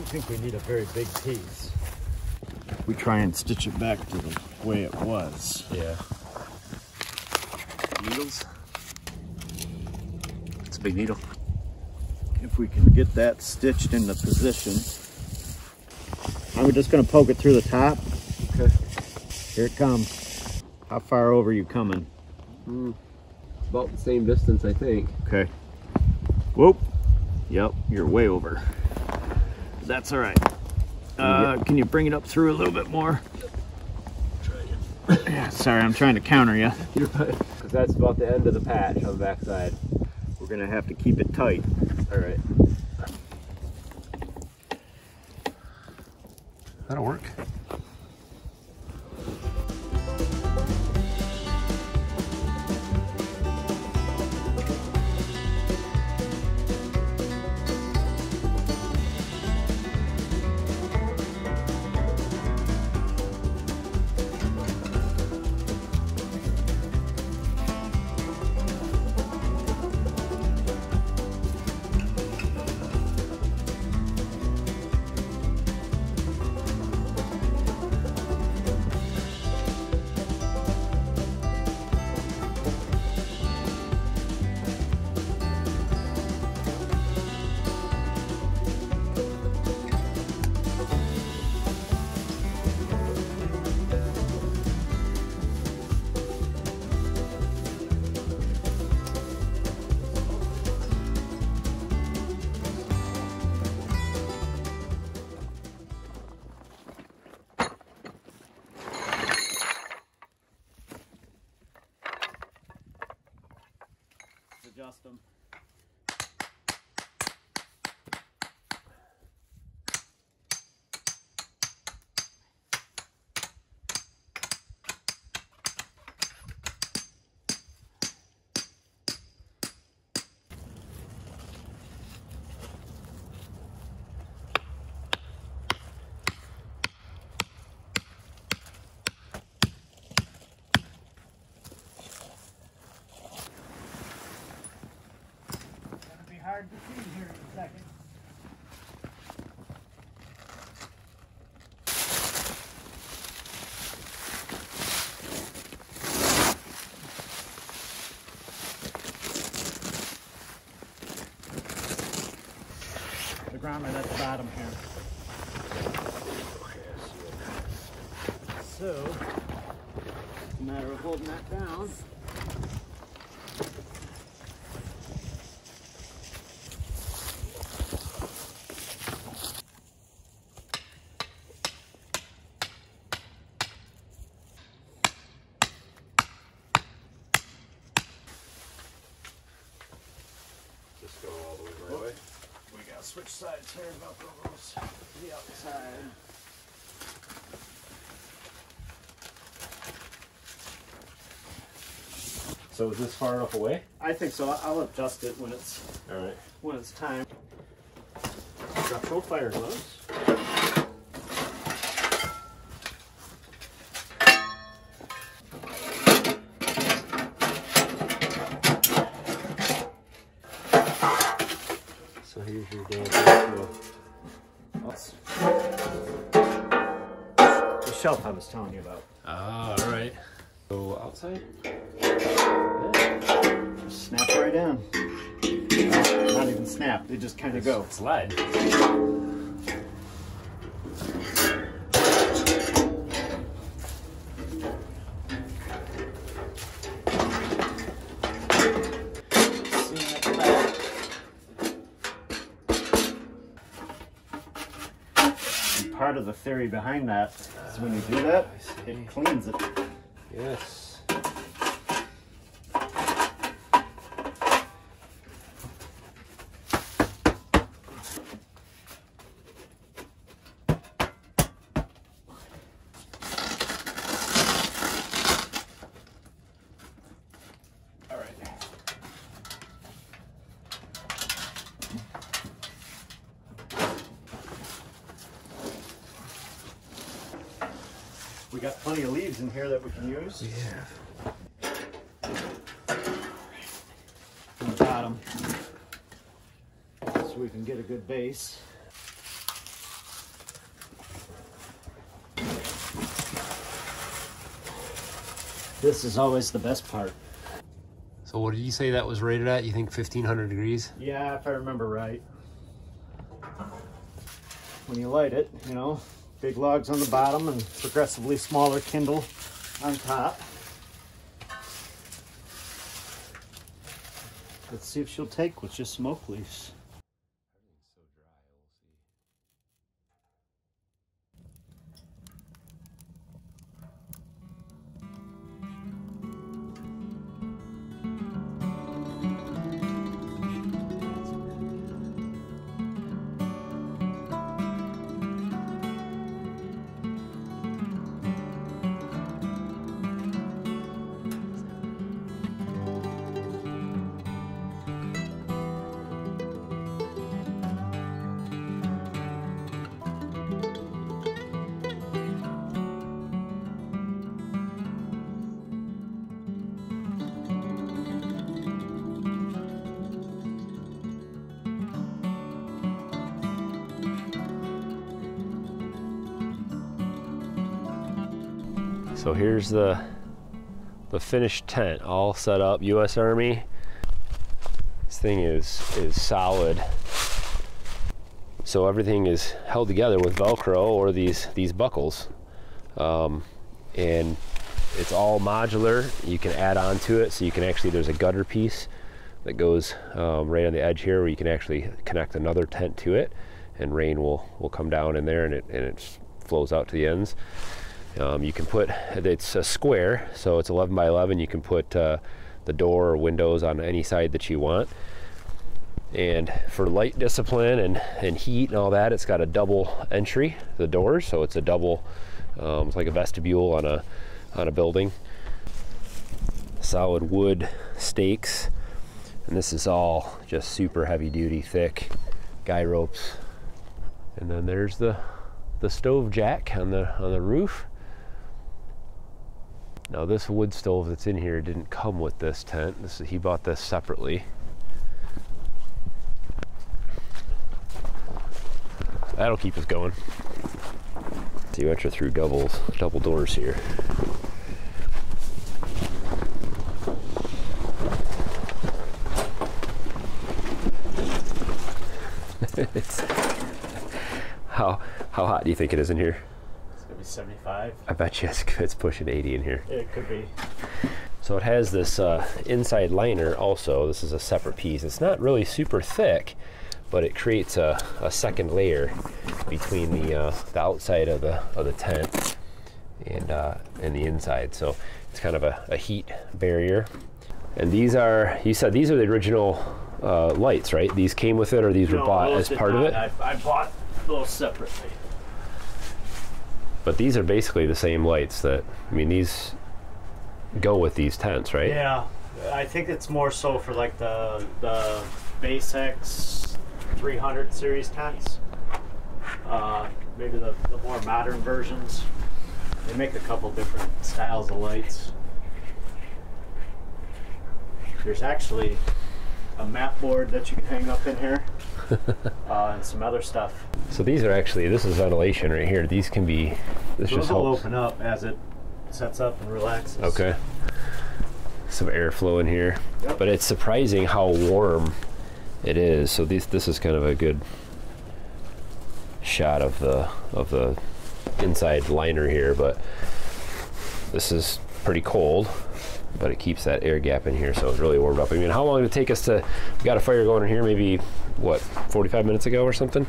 think we need a very big piece. We try and stitch it back to the way it was. Yeah. Needles? It's a big needle. If we can get that stitched in the position. I'm just gonna poke it through the top. Okay. Here it comes. How far over are you coming? About the same distance, I think. Okay. Whoop. Yep, you're way over. That's all right. Can you bring it up through a little bit more? Try again. Yeah, sorry, I'm trying to counter you. You're right. Because that's about the end of the patch on the back side. We're gonna have to keep it tight. All right. That'll work. Adjust them. Hard to see here in a second. The grommet at the bottom here. So, it's a matter of holding that down. Just go all the way right away. We gotta switch sides here and up those to the outside. So is this far enough away? I think so. I'll adjust it when it's time. Structural fire gloves. So here's your door. The shelf I was telling you about. Ah, all right. Go outside. Just snap right in. Not even snap, they just kind of go. Slide. Part of the theory behind that is when you do that, it cleans it. Yes. All right. We got plenty of leaves in here that we can use. Yeah. From the bottom, so we can get a good base. This is always the best part. So what did you say that was rated at? You think 1500 degrees? Yeah, if I remember right. When you light it, you know, big logs on the bottom and progressively smaller kindle on top. Let's see if she'll take with just smoke leaves. Everything's so dry, we'll see. So here's the finished tent, all set up, U.S. Army. This thing is solid. So everything is held together with Velcro or these buckles, and it's all modular. You can add on to it, so you can actually, there's a gutter piece that goes right on the edge here, where you can actually connect another tent to it, and rain will come down in there, and it flows out to the ends. You can put, it's a square, so it's 11 by 11. You can put the door or windows on any side that you want. And for light discipline and heat and all that, it's got a double entry, the doors, so it's a double, it's like a vestibule on a building. Solid wood stakes, and this is all just super heavy duty, thick guy ropes. And then there's the stove jack on the roof. Now this wood stove that's in here didn't come with this tent. He bought this separately. That'll keep us going. So you enter through double doors here. How hot do you think it is in here? 75. I bet you it's pushing 80 in here. It could be. So it has this inside liner also. This is a separate piece. It's not really super thick, but it creates a second layer between the outside of the tent and the inside. So it's kind of a heat barrier. And these are, you said these are the original lights, right? These came with it, or these were bought as part of it? I bought those separately. But these are basically the same lights that, I mean, these go with these tents, right? Yeah, I think it's more so for like the Base X 300 series tents. Maybe the more modern versions. They make a couple different styles of lights. There's actually a map board that you can hang up in here. And some other stuff. So these are actually, this is ventilation right here. These can be, this just will helps. open up as it sets up and relaxes. Okay. Some airflow in here. Yep. But it's surprising how warm it is. So this is kind of a good shot of the inside liner here, but this is pretty cold, but it keeps that air gap in here, so it's really warmed up. I mean, how long did it take us to, we got a fire going in here maybe, what, 45 minutes ago or something?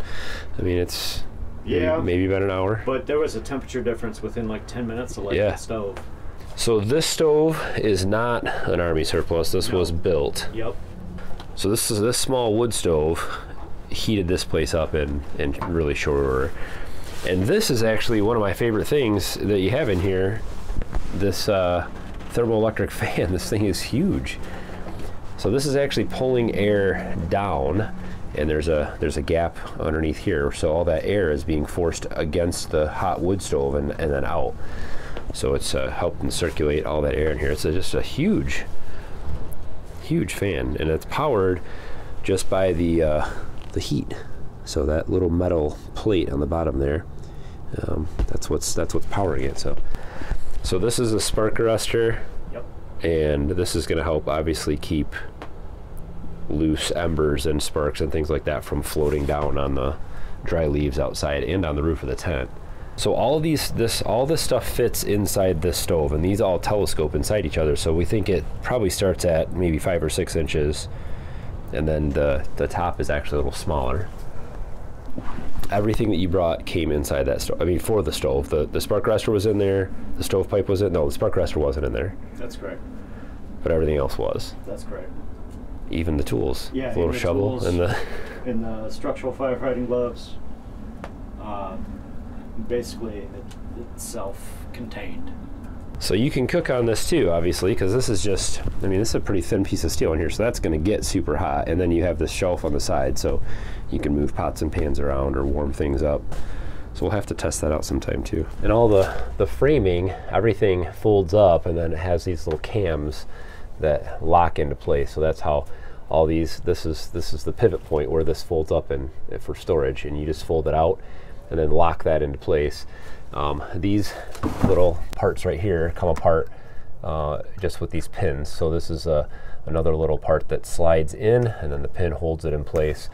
I mean, it's maybe about an hour. But there was a temperature difference within like 10 minutes of lighting the stove. So this stove is not an Army surplus. This was built. Yep. So this small wood stove heated this place up in really short order. And this is actually one of my favorite things that you have in here. This thermoelectric fan. This thing is huge. So this is actually pulling air down, and there's a gap underneath here, so all that air is being forced against the hot wood stove and then out. So it's helping circulate all that air in here. It's just a huge fan, and it's powered just by the heat. So that little metal plate on the bottom there, that's what's powering it. So this is a spark arrestor. and this is going to help obviously keep loose embers and sparks and things like that from floating down on the dry leaves outside and on the roof of the tent. So all this stuff fits inside this stove, and these all telescope inside each other. So we think it probably starts at maybe 5 or 6 inches, and then the top is actually a little smaller. Everything that you brought came inside that stove. I mean, for the stove, the spark arrestor was in there. The stovepipe was in. No, the spark arrestor wasn't in there. That's correct. But everything else was. That's correct. Even the tools. Yeah, the little shovel and the structural firefighting gloves. Basically, it's self-contained. So you can cook on this too, obviously, because this is just, I mean, this is a pretty thin piece of steel in here, so that's going to get super hot. And then you have this shelf on the side, so you can move pots and pans around or warm things up. So we'll have to test that out sometime too. And all the framing, everything folds up, and then it has these little cams that lock into place. So that's how all these, this is the pivot point where this folds up and for storage, and you just fold it out and then lock that into place. These little parts right here come apart just with these pins. So this is another little part that slides in, and then the pin holds it in place.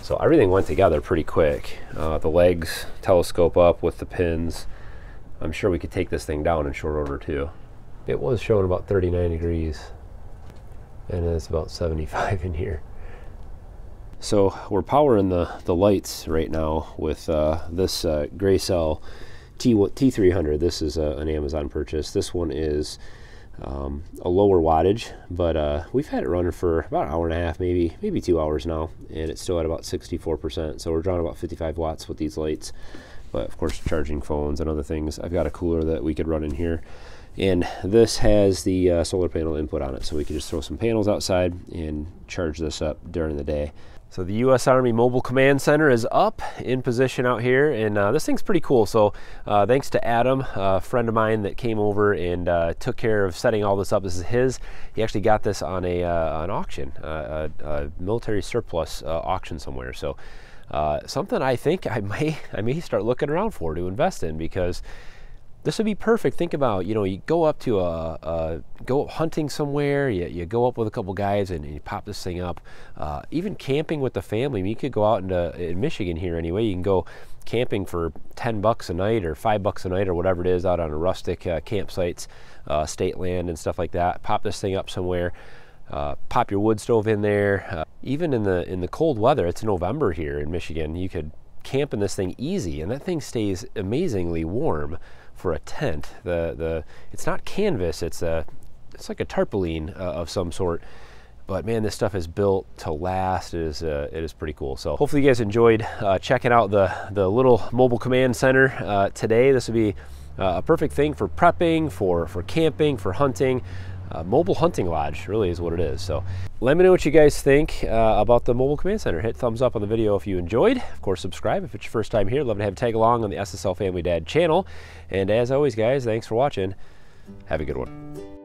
So everything went together pretty quick. The legs telescope up with the pins. I'm sure we could take this thing down in short order too. It was showing about 39 degrees, and it's about 75 in here. So we're powering the lights right now with this Gray Cell T300. This is an Amazon purchase. This one is a lower wattage, but we've had it running for about an hour and a half, maybe 2 hours now, and it's still at about 64%. So we're drawing about 55 watts with these lights, but of course charging phones and other things. I've got a cooler that we could run in here, and this has the solar panel input on it, so we can just throw some panels outside and charge this up during the day. So the U.S. Army Mobile Command Center is up in position out here, and this thing's pretty cool. So thanks to Adam, a friend of mine that came over and took care of setting all this up. This is his. He actually got this on an auction, a military surplus auction somewhere. So something I think I may start looking around for to invest in, because this would be perfect. Think about, you know, you go up to go hunting somewhere, you go up with a couple guys and you pop this thing up. Even camping with the family. I mean, you could go out in Michigan here anyway. You can go camping for 10 bucks a night or 5 bucks a night or whatever it is out on a rustic campsites, state land and stuff like that. Pop this thing up somewhere. Pop your wood stove in there. Even in the cold weather, it's November here in Michigan, you could camp in this thing easy, and that thing stays amazingly warm for a tent. It's not canvas, it's like a tarpaulin of some sort, but man, this stuff is built to last. It is pretty cool. So hopefully you guys enjoyed checking out the little mobile command center today. This would be a perfect thing for prepping, for camping, for hunting. Mobile hunting lodge really is what it is. So let me know what you guys think about the mobile command center. Hit thumbs up on the video if you enjoyed. Of course, subscribe if it's your first time here. Love to have you tag along on the SSL Family Dad channel. And as always, guys, thanks for watching. Have a good one.